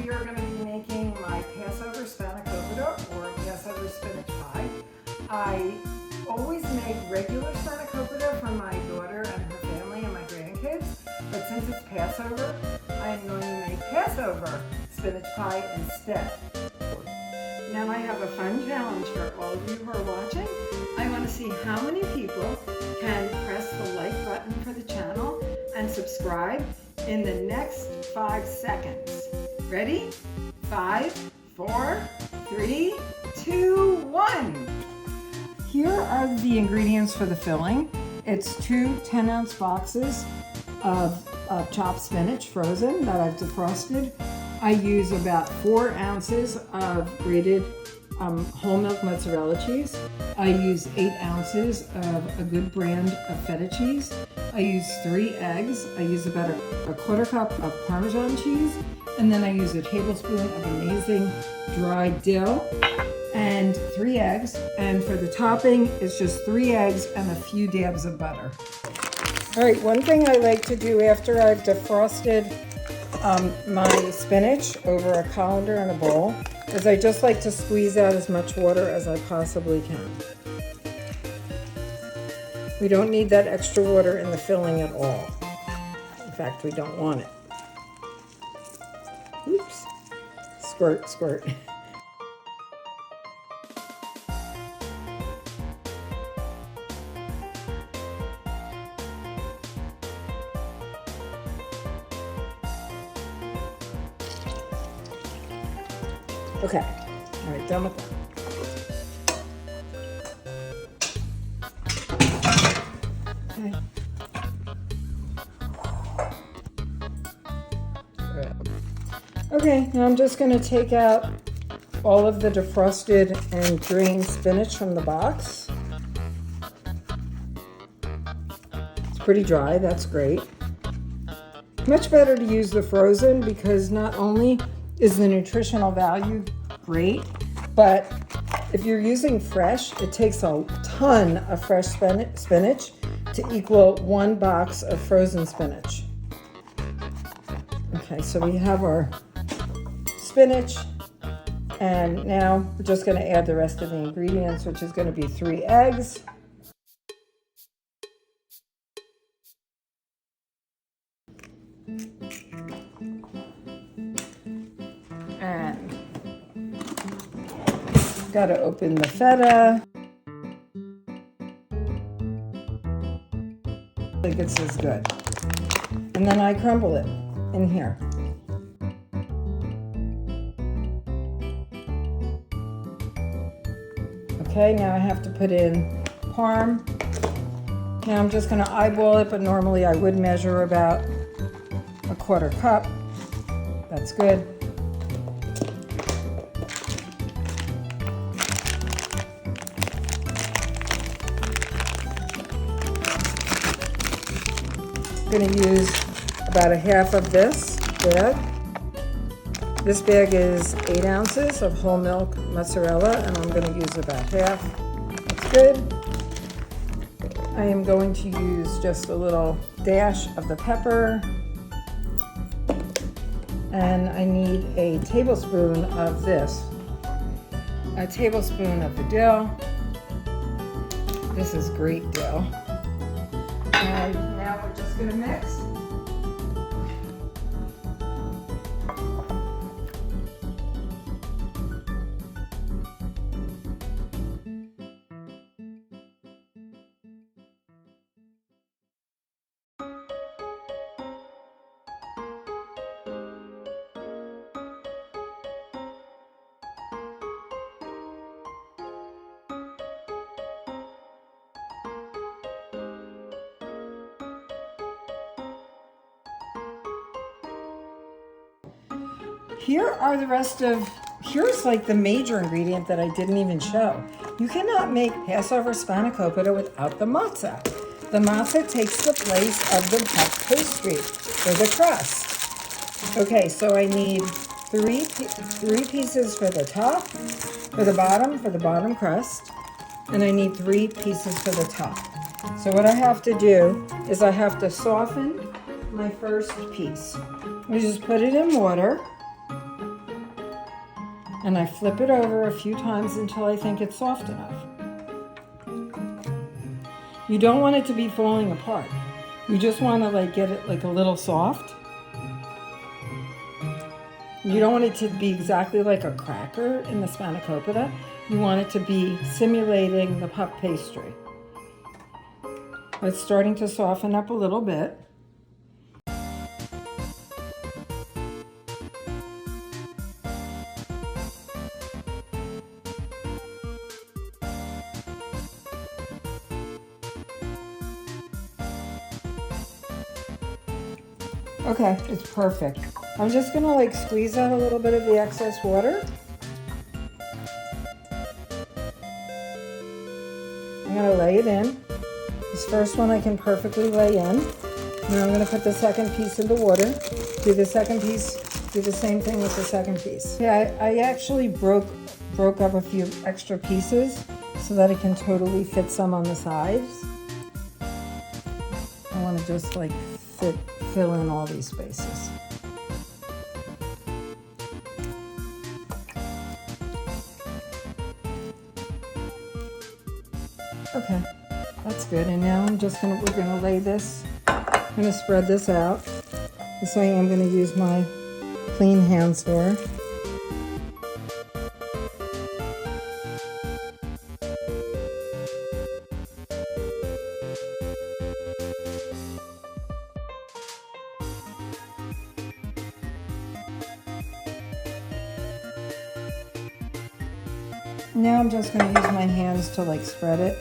we are going to be making my Passover spanakopita or Passover spinach pie. I always make regular spanakopita for my daughter and her family and my grandkids, but since it's Passover, I am going to make Passover spinach pie instead. Now I have a fun challenge for all of you who are watching. I want to see how many people can press the like button for the channel and subscribe in the next 5 seconds. Ready? 5, 4, 3, 2, 1. Here are the ingredients for the filling. It's 2 10-ounce boxes of chopped spinach frozen that I've defrosted. I use about 4 ounces of grated whole milk mozzarella cheese. I use 8 ounces of a good brand of feta cheese. I use 3 eggs. I use about a quarter cup of Parmesan cheese. And then I use a tablespoon of amazing dried dill and 3 eggs. And for the topping, it's just 3 eggs and a few dabs of butter. All right, one thing I like to do after I've defrosted my spinach over a colander in a bowl is I just like to squeeze out as much water as I possibly can. We don't need that extra water in the filling at all. In fact, we don't want it. Oops. Squirt, squirt. Okay, all right, done with that. Okay. Okay, now I'm just going to take out all of the defrosted and drained spinach from the box. It's pretty dry, that's great. Much better to use the frozen because not only is the nutritional value great, but if you're using fresh, it takes a ton of fresh spinach to equal 1 box of frozen spinach. Okay, so we have our spinach, and now we're just going to add the rest of the ingredients, which is going to be 3 eggs. And got to open the feta. I think it's as good. And then I crumble it in here. Okay, now I have to put in parm. Now I'm just going to eyeball it, but normally I would measure about a quarter cup. That's good. I'm going to use about a half of this bag. This bag is 8 ounces of whole milk mozzarella, and I'm going to use about half. That's good. I am going to use just a little dash of the pepper. And I need a tablespoon of this. A tablespoon of the dill. This is great dill. And now we're just going to mix. Here's like the major ingredient that I didn't even show. You cannot make Passover spanakopita without the matzah. The matzah takes the place of the puff pastry or the crust. Okay, so I need three pieces for the top, for the bottom crust, and I need 3 pieces for the top. So what I have to do is I have to soften my first piece. I just put it in water. and I flip it over a few times until I think it's soft enough. You don't want it to be falling apart. You just want to like get it like a little soft. You don't want it to be exactly like a cracker in the spanakopita. You want it to be simulating the puff pastry. It's starting to soften up a little bit. Okay, it's perfect. I'm just gonna like squeeze out a little bit of the excess water. I'm gonna lay it in. This first one I can perfectly lay in. Now I'm gonna put the second piece in the water. Do the second piece, do the same thing with the second piece. Yeah, I actually broke up a few extra pieces so that it can totally fit some on the sides. I wanna just like fill in all these spaces. Okay, that's good. And now we're gonna lay this, I'm gonna spread this out. This way I'm gonna use my clean hand sword. Now I'm just going to use my hands to like spread it.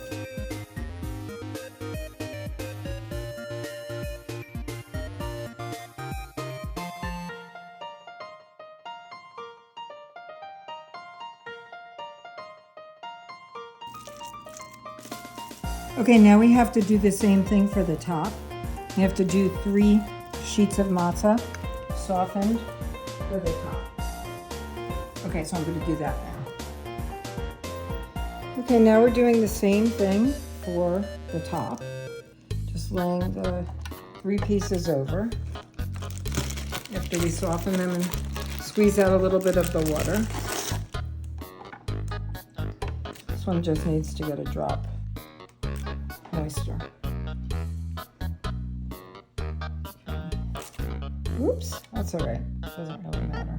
Okay, now we have to do the same thing for the top. We have to do 3 sheets of matzah softened for the top. Okay, so I'm going to do that now. Okay, now we're doing the same thing for the top. Just laying the 3 pieces over after we soften them and squeeze out a little bit of the water. This one just needs to get a drop moisture. Oops, that's all right. Doesn't really matter.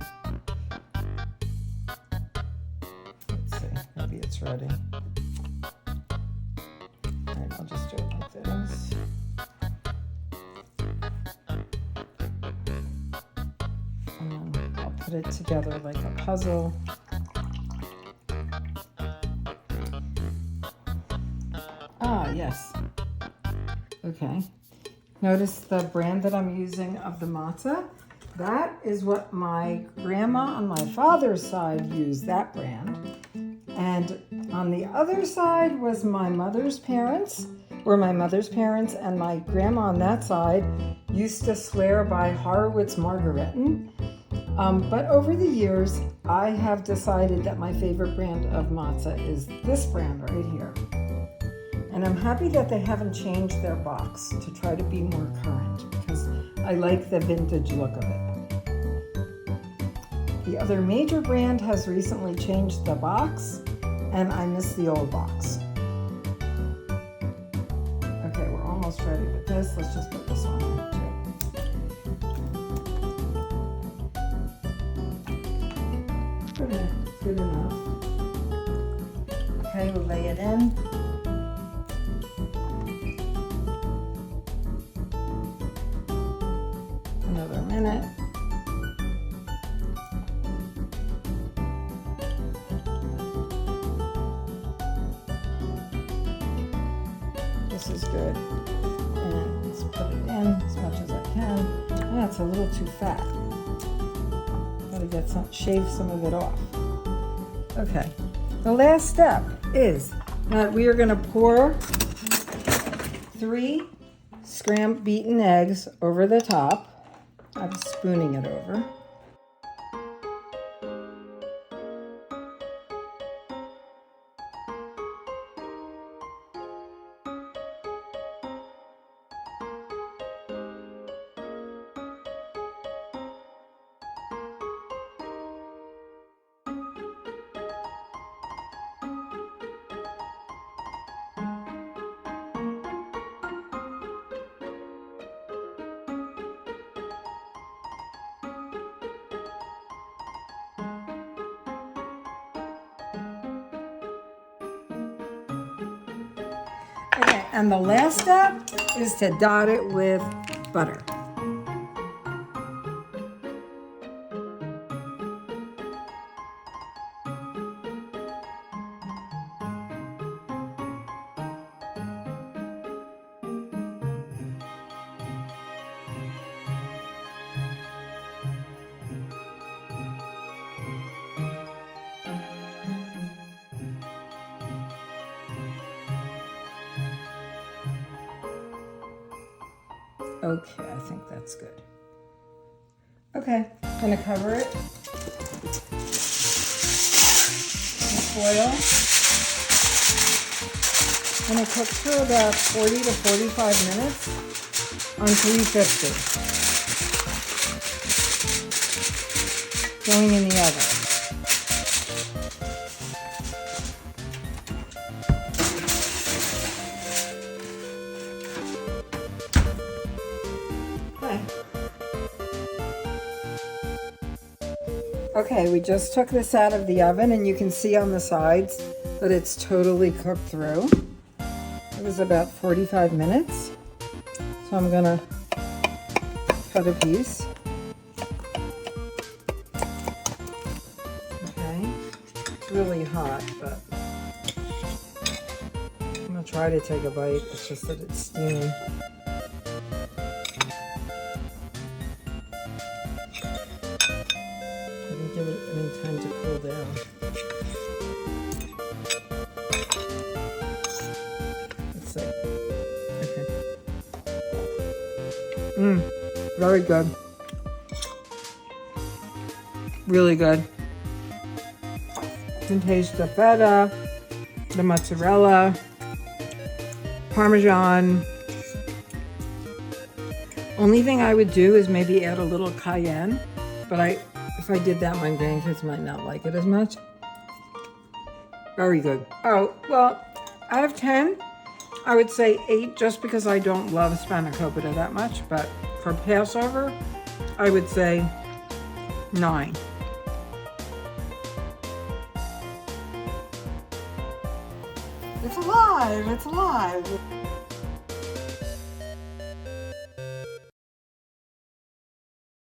Let's see, maybe it's ready. All right, I'll just do it like this. And then I'll put it together like a puzzle. Ah, yes. Okay. Notice the brand that I'm using of the matzah. That is what my grandma on my father's side used, that brand. And on the other side was my mother's parents, and my grandma on that side used to swear by Horowitz Margaretten. But over the years, I have decided that my favorite brand of matzah is this brand right here. And I'm happy that they haven't changed their box to try to be more current because I like the vintage look of it. The other major brand has recently changed the box and I miss the old box. Okay, we're almost ready with this. Let's just put this on here too. Good enough. Okay, we'll lay it in. Another minute. This is good. And let's put it in as much as I can. That's a little too fat. Gotta shave some of it off. Okay. The last step is that we are going to pour 3 beaten eggs over the top. I'm spooning it over. Okay, and the last step is to dot it with butter. Okay, I think that's good. Okay, I'm gonna cover it with foil. And it cooks for about 40 to 45 minutes on 350. Going in the oven. Okay, we just took this out of the oven and you can see on the sides that it's totally cooked through. It was about 45 minutes. So I'm gonna cut a piece. Okay, it's really hot, but I'm gonna try to take a bite. It's just that it's steaming. Give it any time to cool down. Let's see. Okay. Very good. Really good. You can taste the feta, the mozzarella, Parmesan. Only thing I would do is maybe add a little cayenne, but if I did that, my grandkids might not like it as much. Very good. Oh, well, out of 10, I would say 8 just because I don't love spanakopita that much, but for Passover, I would say 9. It's alive, it's alive.